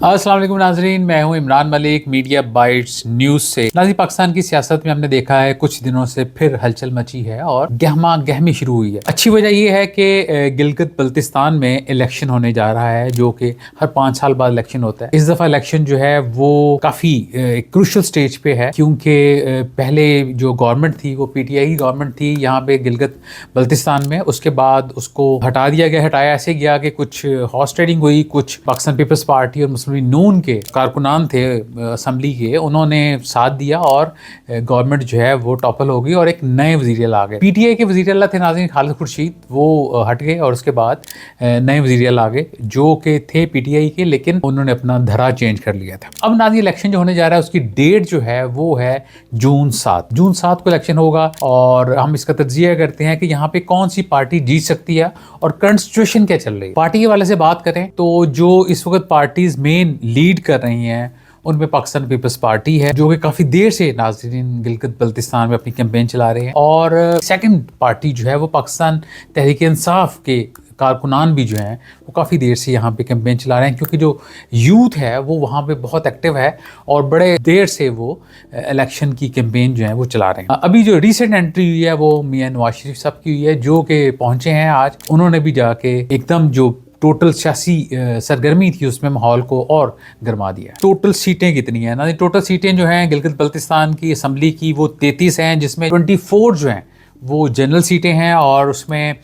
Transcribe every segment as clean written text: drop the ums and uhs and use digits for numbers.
अस्सलाम वालेकुम नाजरीन, मैं हूं Imran Malik media bytes news से। नाज़रीन, पाकिस्तान की सियासत में हमने देखा है कुछ दिनों से फिर हलचल मची है और गहमा गहमी शुरू हुई है। अच्छी वजह यह है कि गिलगित बल्तिस्तान में इलेक्शन होने जा रहा है, जो कि हर 5 साल बाद इलेक्शन होता है। इस दफ़ा इलेक्शन जो है वो काफ़ी क्रूशल स्टेज पे है, क्योंकि पहले जो गवर्नमेंट थी वो PTI गवर्नमेंट थी यहाँ पे गिलगित बल्तिस्तान में। उसके बाद उसको हटा दिया गया। हटाया ऐसे गया कि कुछ हॉर्स ट्रेडिंग हुई, कुछ पाकिस्तान पीपल्स पार्टी और मुस्लिम नून के कारकुनान थे असम्बली के, उन्होंने साथ दिया और गवर्नमेंट जो है वो टॉपल हो गई और एक नए वज़ीर-ए-आला आ गए। PTI के वज़ीर-ए-आला थे नाज़रीन खालिद खुर्शीद, वो हट गए और उसके बाद नए वज़ीर-ए-आला आ गए जो कि थे PTI के, लेकिन उन्होंने अपना धरा चेंज कर लिया था। अब नाज़रीन, इलेक्शन जो होने जा रहा है उसकी डेट जो है वो है जून 7 को इलेक्शन होगा। और हम इसका तज्जिया करते हैं कि यहाँ पे कौन सी पार्टी जीत सकती है और करंट सिचुएशन क्या चल रही है। पार्टी के वाले से बात करें तो जो इस वक्त पार्टीज मेन लीड कर रही हैं उनमें पाकिस्तान पीपल्स पार्टी है, जो कि काफ़ी देर से नाज़रीन गिलगित बल्तिस्तान में अपनी कैंपेन चला रहे हैं। और सेकंड पार्टी जो है वो पाकिस्तान तहरीक इंसाफ के कारकुनान भी जो हैं वो काफ़ी देर से यहाँ पे कैंपेन चला रहे हैं, क्योंकि जो यूथ है वो वहाँ पे बहुत एक्टिव है और बड़े देर से वो इलेक्शन की कैंपेन जो है वो चला रहे हैं। अभी जो रिसेंट एंट्री हुई है वो मियां नवाज शरीफ साहब की हुई है, जो कि पहुँचे हैं आज। उन्होंने भी जाके एकदम जो टोटल सियासी सरगर्मी थी उसमें माहौल को और गरमा दिया। टोटल सीटें कितनी हैं ना? टोटल सीटें जो हैं गिलगित बल्तिस्तान की असम्बली की वो 33 हैं, जिसमें 24 जो हैं वो जनरल सीटें हैं और उसमें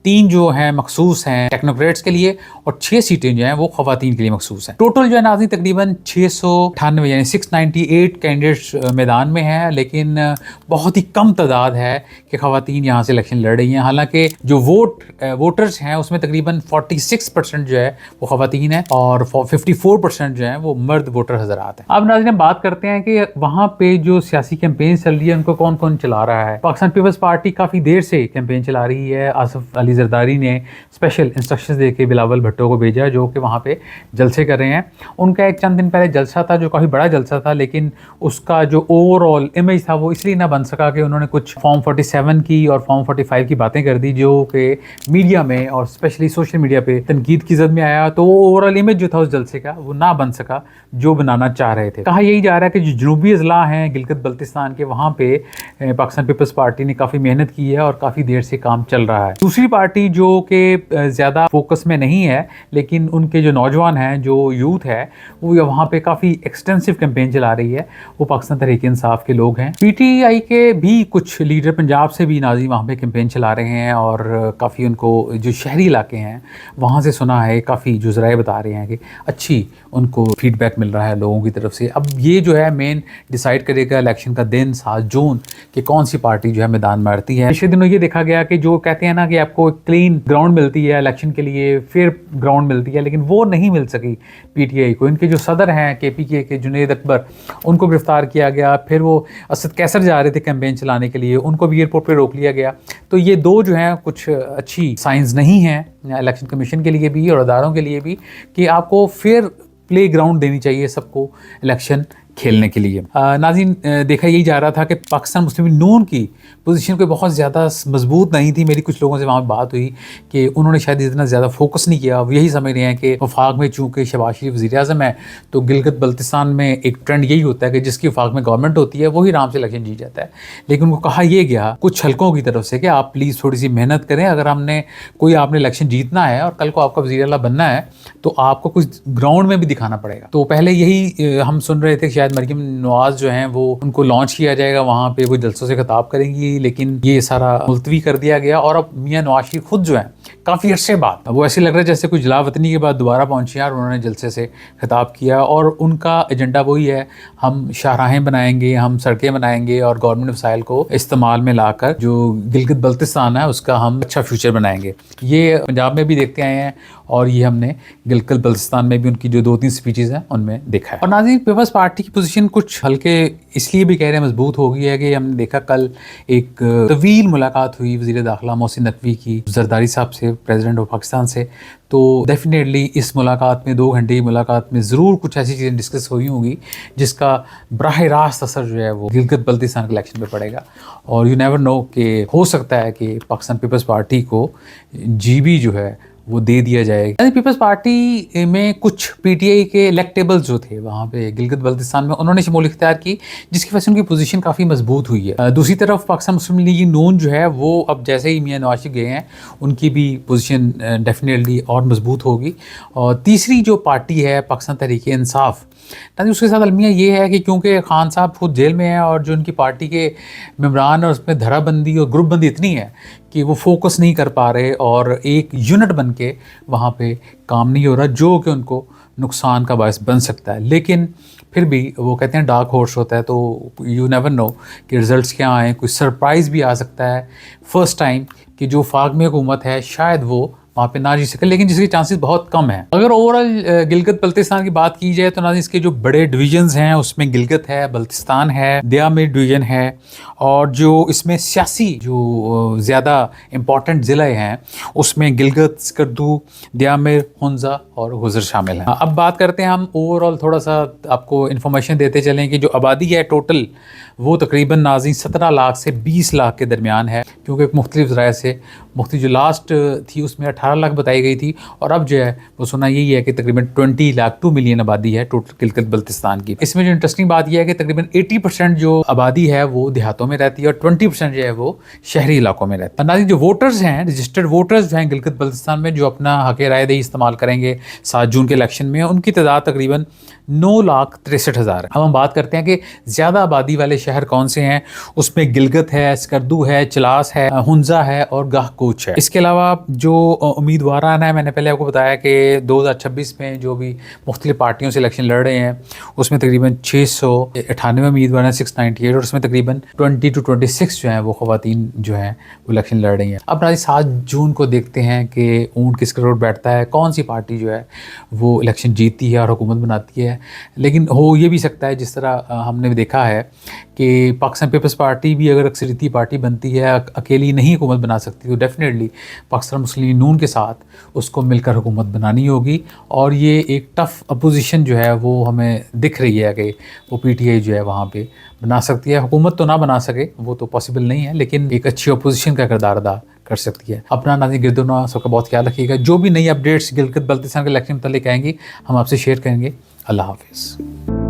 3 जो हैं मखसूस हैं टेक्नोक्रेट्स के लिए और 6 सीटें जो हैं वो खवातीन के लिए मखसूस हैं। टोटल जो है नाज़रीन तकरीबन 698 यानी 698 कैंडिडेट्स मैदान में हैं, लेकिन बहुत ही कम तादाद है कि खवातीन यहाँ से इलेक्शन लड़ रही हैं। हालांकि जो वोटर्स हैं उसमें तकरीबन 46% जो है वो खवातीन हैं और 54% जो हैं वो मर्द वोटर हजरात हैं। अब नाज़रीन बात करते हैं कि वहाँ पे जो सियासी कैंपेन चल रही है उनको कौन कौन चला रहा है। पाकिस्तान पीपल्स पार्टी काफ़ी देर से कैंपेन चला रही है। आसिफ अली जरदारी ने स्पेशल इंस्ट्रक्शंस देके बिलावल भुट्टो को भेजा, जो कि वहाँ पे जलसे कर रहे हैं। उनका एक चंद दिन पहले जलसा था जो काफ़ी बड़ा जलसा था, लेकिन उसका जो ओवरऑल इमेज था वो इसलिए ना बन सका कि उन्होंने कुछ फॉर्म 47 की और फॉर्म 45 की बातें कर दी, जो कि मीडिया में और स्पेशली सोशल मीडिया पे तनकीद की जद में आया। तो वो ओवरऑल इमेज जो था उस जलसे का वो ना बन सका जो बनाना चाह रहे थे। कहा यही जा रहा है कि जो जनूबी अजला हैं गिलगित बल्तिस्तान के, वहाँ पे पाकिस्तान पीपल्स पार्टी ने काफ़ी मेहनत की है और काफ़ी देर से काम चल रहा है। दूसरी पार्टी जो कि ज़्यादा फोकस में नहीं है, लेकिन उनके जो नौजवान हैं, जो यूथ है, वो वहाँ पे काफ़ी एक्सटेंसिव कैंपेन चला रही है, वो पाकिस्तान तहरीक इंसाफ के लोग हैं। PTI के भी कुछ लीडर पंजाब से भी नाज़रीन वहाँ पे कैंपेन चला रहे हैं और काफ़ी उनको जो शहरी इलाके हैं वहाँ से सुना है, काफ़ी जो ज़राए बता रहे हैं कि अच्छी उनको फीडबैक मिल रहा है लोगों की तरफ से। अब ये जो है मेन डिसाइड करेगा इलेक्शन का दिन 7 जून कि कौन सी पार्टी जो है मैदान में आती है। पिछले दिनों ये देखा गया कि जो कहते हैं ना कि आपको क्लीन ग्राउंड मिलती है इलेक्शन के लिए, फेयर ग्राउंड मिलती है, लेकिन वो नहीं मिल सकी PTI को। इनके जो सदर हैं KPK के जुनैद अकबर, उनको गिरफ्तार किया गया। फिर वो असद कैसर जा रहे थे कैंपेन चलाने के लिए, उनको भी एयरपोर्ट पर रोक लिया गया। तो ये दो जो हैं कुछ अच्छी साइंस नहीं हैं इलेक्शन कमीशन के लिए भी और अदारों के लिए भी, कि आपको फेयर प्ले ग्राउंड देनी चाहिए सबको इलेक्शन खेलने के लिए। नाज़रीन देखा यही जा रहा था कि पाकिस्तान मुस्लिम नून की पोजीशन कोई बहुत ज़्यादा मजबूत नहीं थी। मेरी कुछ लोगों से वहाँ बात हुई कि उन्होंने शायद इतना ज़्यादा फोकस नहीं किया। वो यही समझ रहे हैं कि वफाक में चूँकि शहबाज शरीफ वज़ीर-ए-आज़म है, तो गिलगित बल्तिस्तान में एक ट्रेंड यही होता है कि जिसकी वफाक में गवर्नमेंट होती है वही आराम से इलेक्शन जीत जाता है। लेकिन उनको कहा यह गया कुछ हलकों की तरफ से कि आप प्लीज़ थोड़ी सी मेहनत करें, अगर आपने इलेक्शन जीतना है और कल को आपका वज़ीर-ए-आला बनना है तो आपको कुछ ग्राउंड में भी दिखाना पड़ेगा। तो पहले यही हम सुन रहे थे कि शायद मरियम नवाज जो हैं वो उनको लॉन्च किया जाएगा, वहाँ पे वो जलसों से खिताब करेंगी, लेकिन ये सारा मुलतवी कर दिया गया। और अब मियां नवाज शरीफ खुद जो हैं काफ़ी अरसे बाद वो ऐसे लग रहा है जैसे कुछ जलावतनी के बाद दोबारा पहुँचे और उन्होंने जलसे से खिताब किया और उनका एजेंडा वही है, हम शाहराहें बनाएंगे, हम सड़कें बनाएंगे और गवर्नमेंट वसाइल को इस्तेमाल में लाकर जो गिलगित बल्तिस्तान है उसका हम अच्छा फ्यूचर बनाएंगे। ये पंजाब में भी देखते आए हैं और ये हमने गिलगित बल्तिस्तान में भी उनकी जो 2-3 स्पीचेज़ हैं उनमें देखा है। और नाज़रीन पीपल्स पार्टी की पोजीशन कुछ हल्के इसलिए भी कह रहे हैं मजबूत हो गई है कि हमने देखा कल एक तवील मुलाकात हुई वज़ीर दाखिला मोहसिन नकवी की जरदारी साहब से, प्रेसिडेंट ऑफ पाकिस्तान से। तो डेफिनेटली इस मुलाकात में 2 घंटे की मुलाकात में ज़रूर कुछ ऐसी चीज़ें डिस्कस हुई होंगी जिसका बराह रास्त असर जो है वो गिलगित बल्तिस्तान के इलेक्शन पे पड़ेगा। और यू नेवर नो कि हो सकता है कि पाकिस्तान पीपल्स पार्टी को GB जो है वो दे दिया जाएगा। पीपल्स पार्टी में कुछ पीटीआई के इलेक्टेबल्स जो थे वहाँ पे गिलगित बल्तिस्तान में, उन्होंने शमूलियत इख्तियार की, जिसकी वजह से उनकी पोजीशन काफ़ी मजबूत हुई है। दूसरी तरफ पाकिस्तान मुस्लिम लीग नून जो है वो अब जैसे ही मियां नवाज शरीफ गए हैं उनकी भी पोजीशन डेफिनेटली और मजबूत होगी। और तीसरी जो पार्टी है पाकिस्तान तहरीक इंसाफ, उसके साथ अलमिया ये है कि क्योंकि खान साहब खुद जेल में हैं और जो उनकी पार्टी के मेम्बरान और उसमें धराबंदी और ग्रुप बंदी इतनी है कि वो फोकस नहीं कर पा रहे और एक यूनिट बन के वहाँ पे काम नहीं हो रहा, जो कि उनको नुकसान का बायस बन सकता है। लेकिन फिर भी वो कहते हैं डार्क हॉर्स होता है, तो यू नेवर नो कि रिज़ल्ट्स क्या आएँ, कोई सरप्राइज़ भी आ सकता है। फर्स्ट टाइम कि जो वफाक में हुकूमत है शायद वो वहाँ पे ना जी सके, लेकिन जिसके चांसेस बहुत कम हैं। अगर ओवरऑल गिलगित बल्तिस्तान की बात की जाए तो नाज़रीन इसके जो बड़े डिवीजन्स हैं उसमें गिलगित है, बल्तिस्तान है, दयामिर डिवीजन है, और जो इसमें सियासी जो ज़्यादा इम्पॉर्टेंट ज़िले हैं उसमें गिलगित, स्कर्दू, दयामिर, हुंजा और गुजर शामिल हैं। अब बात करते हैं हम ओवरऑल, थोड़ा सा आपको इन्फॉर्मेशन देते चलें कि जो आबादी है टोटल वो तकरीबन नाज़रीन 17 लाख से 20 लाख के दरमियान है, क्योंकि मुख्तलिफ ज़राए से जो लास्ट थी उसमें 18 लाख बताई गई थी, और अब जो है वो सुना यही है कि तकरीबन 20 लाख 2 मिलियन आबादी है टोटल गिलगित बल्तिस्तान की। इसमें जो इंटरेस्टिंग बात यह है कि तकरीबन 80% जो आबादी है वो देहातों में रहती है और 20% जो है वो शहरी इलाकों में रहती है। नाज़रीन जो वोटर्स हैं, रजिस्टर्ड वोटर्स जो हैं गिलगित बल्तिस्तान में, जो अपना हक़ राय दही इस्तेमाल करेंगे 7 जून के इलेक्शन में, उनकी तादाद तकरीबन 9,63,000 है। अब हम बात करते हैं कि ज़्यादा आबादी वाले शहर कौन से हैं। उसमें गिलगित है, स्कर्दू है, चलास है, हुंजा है और गाहकोच है। इसके अलावा जो उम्मीदवार है, मैंने पहले आपको बताया कि 2026 में जो भी मुख्तलिफ पार्टियों से इलेक्शन लड़ रहे हैं उसमें तकरीबन 698 उम्मीदवार हैं, 698, और उसमें तकरीबन 20 to 26 जो हैं वो ख़वातीन जो हैं वो इलेक्शन लड़ रही हैं। अब नाज़रीन 7 जून को देखते हैं कि ऊँट किस करोड़ बैठता है, कौन सी पार्टी जो है वो इलेक्शन जीतती है और हुकूमत बनाती है। लेकिन हो ये भी सकता है, जिस तरह हमने देखा है कि पाकिस्तान पीपल्स पार्टी भी अगर अक्सरियती पार्टी बनती है, अकेली नहीं हुकूमत बना सकती, तो डेफिनेटली पाकिस्तान मुस्लिम लीग नून के साथ उसको मिलकर हुकूमत बनानी होगी। और ये एक टफ़ अपोजिशन जो है वो हमें दिख रही है कि वो पीटीआई जो है वहाँ पे बना सकती है। हुकूमत तो ना बना सके, वो तो पॉसिबल नहीं है, लेकिन एक अच्छी अपोजिशन का किरदार अदा कर सकती है। अपना नाज़रीन गिरदोना सबका बहुत ख्याल रखिएगा। जो भी नई अपडेट्स गिलगित बल्तिस्तान के इलेक्शन मुतालिक आएंगी हम आपसे शेयर करेंगे। अल्लाह हाफिज़।